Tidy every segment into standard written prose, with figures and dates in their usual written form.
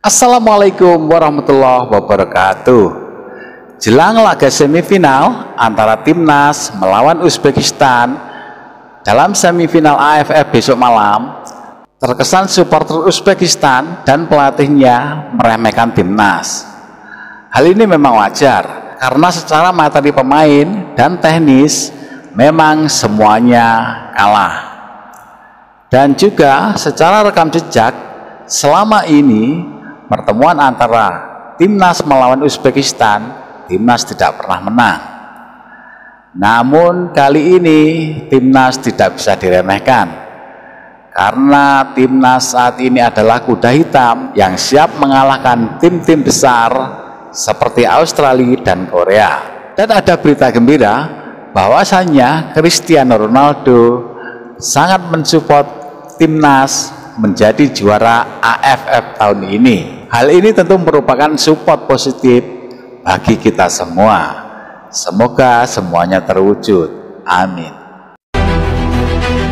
Assalamualaikum warahmatullahi wabarakatuh. Jelang laga semifinal antara Timnas melawan Uzbekistan dalam semifinal AFF besok malam, terkesan supporter Uzbekistan dan pelatihnya meremehkan Timnas. Hal ini memang wajar karena secara materi pemain dan teknis memang semuanya kalah. Dan juga secara rekam jejak, selama ini pertemuan antara Timnas melawan Uzbekistan, Timnas tidak pernah menang. Namun kali ini Timnas tidak bisa diremehkan, karena Timnas saat ini adalah kuda hitam yang siap mengalahkan tim-tim besar seperti Australia dan Korea. Dan ada berita gembira bahwasannya Cristiano Ronaldo sangat mensupport Timnas menjadi juara AFF tahun ini. Hal ini tentu merupakan support positif bagi kita semua. Semoga semuanya terwujud. Amin.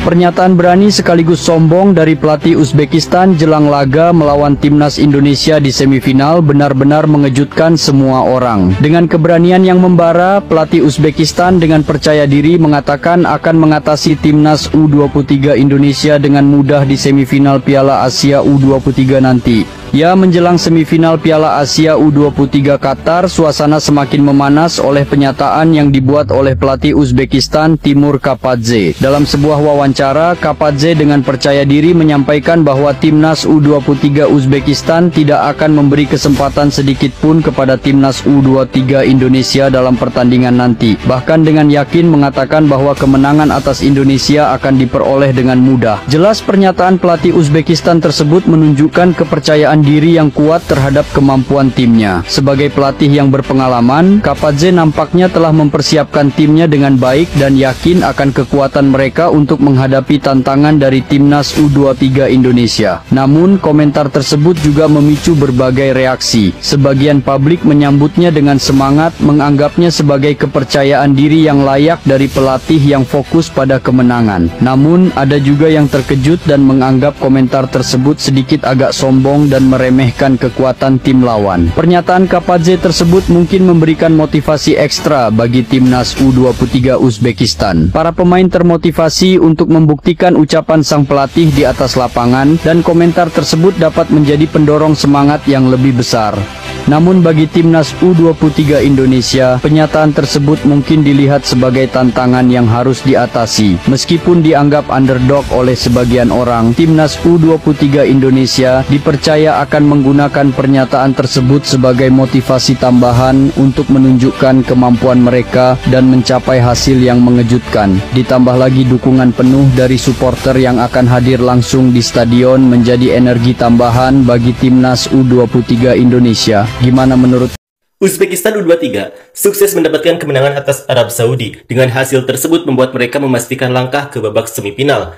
Pernyataan berani sekaligus sombong dari pelatih Uzbekistan jelang laga melawan Timnas Indonesia di semifinal benar-benar mengejutkan semua orang. Dengan keberanian yang membara, pelatih Uzbekistan dengan percaya diri mengatakan akan mengatasi Timnas U23 Indonesia dengan mudah di semifinal Piala Asia U23 nanti. Ya, menjelang semifinal Piala Asia U23 Qatar, suasana semakin memanas oleh pernyataan yang dibuat oleh pelatih Uzbekistan Timur Kapadze. Dalam sebuah wawancara, Kapadze dengan percaya diri menyampaikan bahwa Timnas U23 Uzbekistan tidak akan memberi kesempatan sedikit pun kepada Timnas U23 Indonesia dalam pertandingan nanti. Bahkan dengan yakin mengatakan bahwa kemenangan atas Indonesia akan diperoleh dengan mudah. Jelas pernyataan pelatih Uzbekistan tersebut menunjukkan kepercayaan diri yang kuat terhadap kemampuan timnya. Sebagai pelatih yang berpengalaman, Kapadze nampaknya telah mempersiapkan timnya dengan baik dan yakin akan kekuatan mereka untuk menghadapi tantangan dari Timnas U23 Indonesia. Namun, komentar tersebut juga memicu berbagai reaksi. Sebagian publik menyambutnya dengan semangat, menganggapnya sebagai kepercayaan diri yang layak dari pelatih yang fokus pada kemenangan. Namun, ada juga yang terkejut dan menganggap komentar tersebut sedikit agak sombong dan meremehkan kekuatan tim lawan. Pernyataan Kapadze tersebut mungkin memberikan motivasi ekstra bagi Timnas U23 Uzbekistan. Para pemain termotivasi untuk membuktikan ucapan sang pelatih di atas lapangan, dan komentar tersebut dapat menjadi pendorong semangat yang lebih besar. Namun bagi Timnas U23 Indonesia, pernyataan tersebut mungkin dilihat sebagai tantangan yang harus diatasi. Meskipun dianggap underdog oleh sebagian orang, Timnas U23 Indonesia dipercaya akan menggunakan pernyataan tersebut sebagai motivasi tambahan untuk menunjukkan kemampuan mereka dan mencapai hasil yang mengejutkan. Ditambah lagi dukungan penuh dari supporter yang akan hadir langsung di stadion menjadi energi tambahan bagi Timnas U23 Indonesia. Gimana menurut Uzbekistan U23 sukses mendapatkan kemenangan atas Arab Saudi. Dengan hasil tersebut membuat mereka memastikan langkah ke babak semifinal.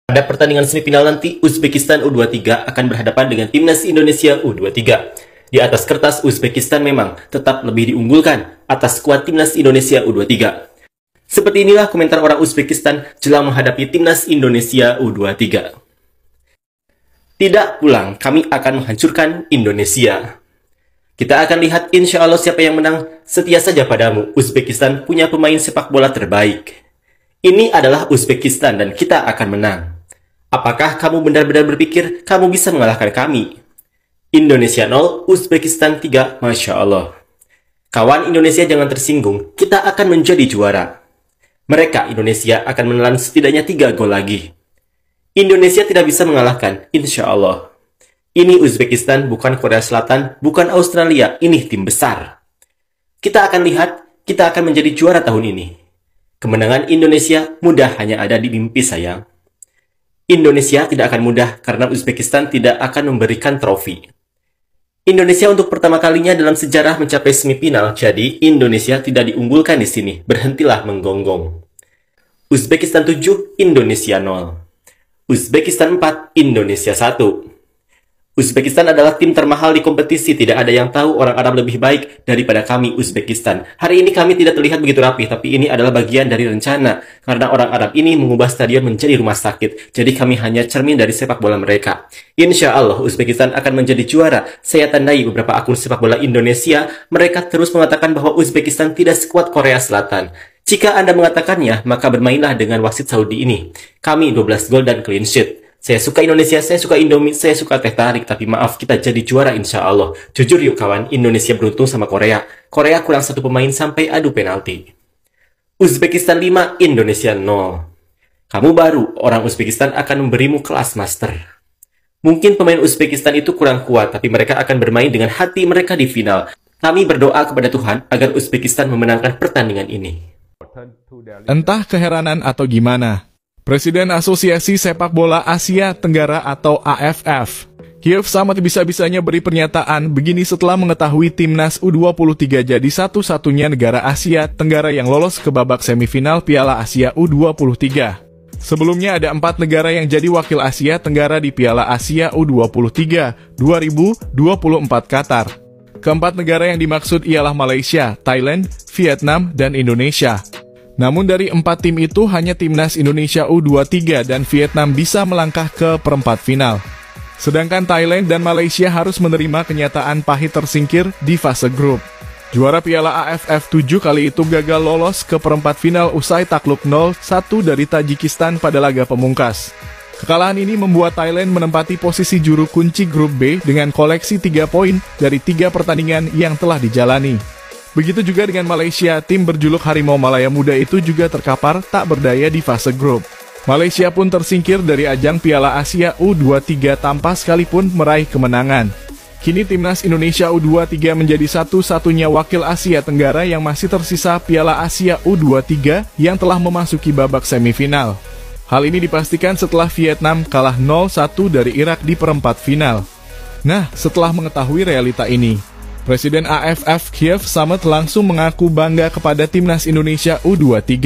Pada pertandingan semifinal nanti, Uzbekistan U23 akan berhadapan dengan Timnas Indonesia U23. Di atas kertas, Uzbekistan memang tetap lebih diunggulkan atas skuad Timnas Indonesia U23. Seperti inilah komentar orang Uzbekistan jelang menghadapi Timnas Indonesia U23. Tidak pulang, kami akan menghancurkan Indonesia. Kita akan lihat insya Allah siapa yang menang. Setia saja padamu, Uzbekistan punya pemain sepak bola terbaik. Ini adalah Uzbekistan dan kita akan menang. Apakah kamu benar-benar berpikir kamu bisa mengalahkan kami? Indonesia 0, Uzbekistan 3, Masya Allah. Kawan Indonesia jangan tersinggung, kita akan menjadi juara. Mereka, Indonesia, akan menelan setidaknya 3 gol lagi. Indonesia tidak bisa mengalahkan, insya Allah. Ini Uzbekistan, bukan Korea Selatan, bukan Australia, ini tim besar. Kita akan lihat, kita akan menjadi juara tahun ini. Kemenangan Indonesia mudah hanya ada di mimpi, sayang. Indonesia tidak akan mudah karena Uzbekistan tidak akan memberikan trofi. Indonesia untuk pertama kalinya dalam sejarah mencapai semifinal, jadi Indonesia tidak diunggulkan di sini. Berhentilah menggonggong. Uzbekistan 7, Indonesia 0. Uzbekistan 4, Indonesia 1. Uzbekistan adalah tim termahal di kompetisi. Tidak ada yang tahu orang Arab lebih baik daripada kami, Uzbekistan. Hari ini kami tidak terlihat begitu rapi, tapi ini adalah bagian dari rencana. Karena orang Arab ini mengubah stadion menjadi rumah sakit. Jadi kami hanya cermin dari sepak bola mereka. Insya Allah, Uzbekistan akan menjadi juara. Saya tandai beberapa akun sepak bola Indonesia. Mereka terus mengatakan bahwa Uzbekistan tidak sekuat Korea Selatan. Jika Anda mengatakannya, maka bermainlah dengan wasit Saudi ini. Kami 12 gol dan clean sheet. Saya suka Indonesia, saya suka Indomie, saya suka teh tarik, tapi maaf kita jadi juara insya Allah. Jujur yuk kawan, Indonesia beruntung sama Korea. Korea kurang satu pemain sampai adu penalti. Uzbekistan 5, Indonesia 0. Kamu baru, orang Uzbekistan akan memberimu kelas master. Mungkin pemain Uzbekistan itu kurang kuat, tapi mereka akan bermain dengan hati mereka di final. Kami berdoa kepada Tuhan agar Uzbekistan memenangkan pertandingan ini. Entah keheranan atau gimana, Presiden Asosiasi Sepak Bola Asia Tenggara atau AFF, Kiev Samad bisa-bisanya beri pernyataan begini setelah mengetahui timnas U23 jadi satu-satunya negara Asia Tenggara yang lolos ke babak semifinal Piala Asia U23. Sebelumnya ada 4 negara yang jadi wakil Asia Tenggara di Piala Asia U23 2024 Qatar. Keempat negara yang dimaksud ialah Malaysia, Thailand, Vietnam, dan Indonesia. Namun dari 4 tim itu hanya timnas Indonesia U23 dan Vietnam bisa melangkah ke perempat final. Sedangkan Thailand dan Malaysia harus menerima kenyataan pahit tersingkir di fase grup. Juara Piala AFF 7 kali itu gagal lolos ke perempat final usai takluk 0-1 dari Tajikistan pada laga pemungkas. Kekalahan ini membuat Thailand menempati posisi juru kunci grup B dengan koleksi 3 poin dari 3 pertandingan yang telah dijalani. Begitu juga dengan Malaysia, tim berjuluk Harimau Malaya Muda itu juga terkapar tak berdaya di fase grup. Malaysia pun tersingkir dari ajang Piala Asia U23 tanpa sekalipun meraih kemenangan. Kini timnas Indonesia U23 menjadi satu-satunya wakil Asia Tenggara yang masih tersisa Piala Asia U23 yang telah memasuki babak semifinal. Hal ini dipastikan setelah Vietnam kalah 0-1 dari Irak di perempat final. Nah, setelah mengetahui realita ini, Presiden AFF Kiev Samad langsung mengaku bangga kepada timnas Indonesia U23.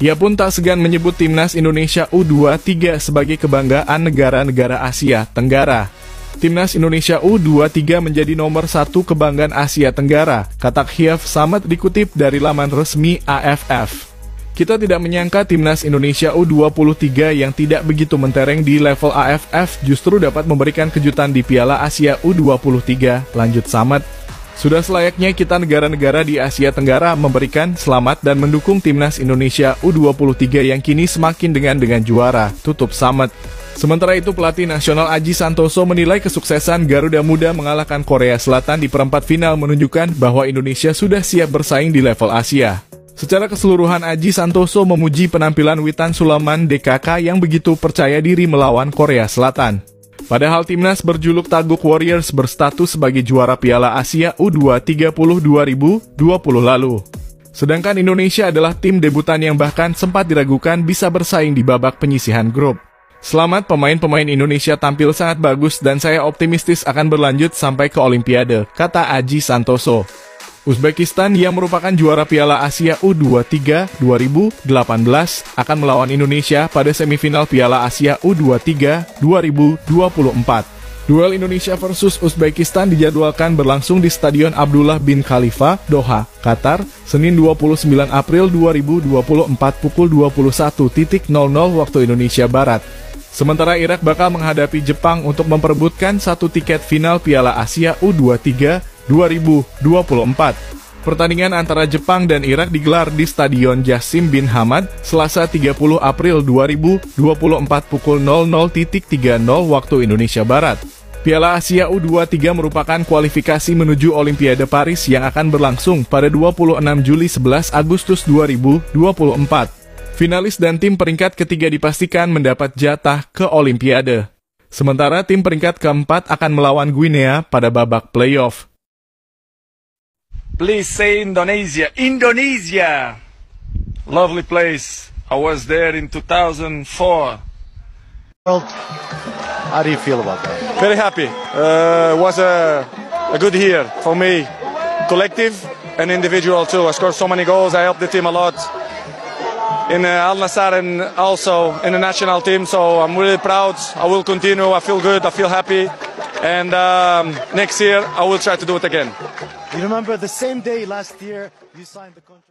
Ia pun tak segan menyebut timnas Indonesia U23 sebagai kebanggaan negara-negara Asia Tenggara. Timnas Indonesia U23 menjadi nomor 1 kebanggaan Asia Tenggara, kata Kiev Samad dikutip dari laman resmi AFF. Kita tidak menyangka timnas Indonesia U23 yang tidak begitu mentereng di level AFF justru dapat memberikan kejutan di Piala Asia U23, lanjut Samad. Sudah selayaknya kita negara-negara di Asia Tenggara memberikan selamat dan mendukung timnas Indonesia U23 yang kini semakin dengan juara, tutup Samad. Sementara itu pelatih nasional Aji Santoso menilai kesuksesan Garuda Muda mengalahkan Korea Selatan di perempat final menunjukkan bahwa Indonesia sudah siap bersaing di level Asia. Secara keseluruhan Aji Santoso memuji penampilan Witan Sulaiman DKK yang begitu percaya diri melawan Korea Selatan. Padahal timnas berjuluk Taguk Warriors berstatus sebagai juara Piala Asia U20 2020 lalu. Sedangkan Indonesia adalah tim debutan yang bahkan sempat diragukan bisa bersaing di babak penyisihan grup. Selamat, pemain-pemain Indonesia tampil sangat bagus dan saya optimistis akan berlanjut sampai ke Olimpiade, kata Aji Santoso. Uzbekistan yang merupakan juara Piala Asia U23 2018 akan melawan Indonesia pada semifinal Piala Asia U23 2024. Duel Indonesia versus Uzbekistan dijadwalkan berlangsung di Stadion Abdullah bin Khalifa, Doha, Qatar, Senin 29 April 2024 pukul 21.00 waktu Indonesia Barat. Sementara Irak bakal menghadapi Jepang untuk memperebutkan 1 tiket final Piala Asia U23 2024. Pertandingan antara Jepang dan Irak digelar di Stadion Jassim bin Hamad, Selasa 30 April 2024 pukul 00.30 waktu Indonesia Barat. Piala Asia U23 merupakan kualifikasi menuju Olimpiade Paris yang akan berlangsung pada 26 Juli 11 Agustus 2024. Finalis dan tim peringkat ketiga dipastikan mendapat jatah ke Olimpiade. Sementara tim peringkat keempat akan melawan Guinea pada babak playoff. Please say Indonesia. Indonesia! Lovely place. I was there in 2004. How do you feel about that? Very happy. It was a good year for me. Collective and individual too. I scored so many goals. I helped the team a lot. In Al Nassr and also in the national team. So I'm really proud. I will continue. I feel good. I feel happy. And next year I will try to do it again. You remember the same day last year you signed the contract?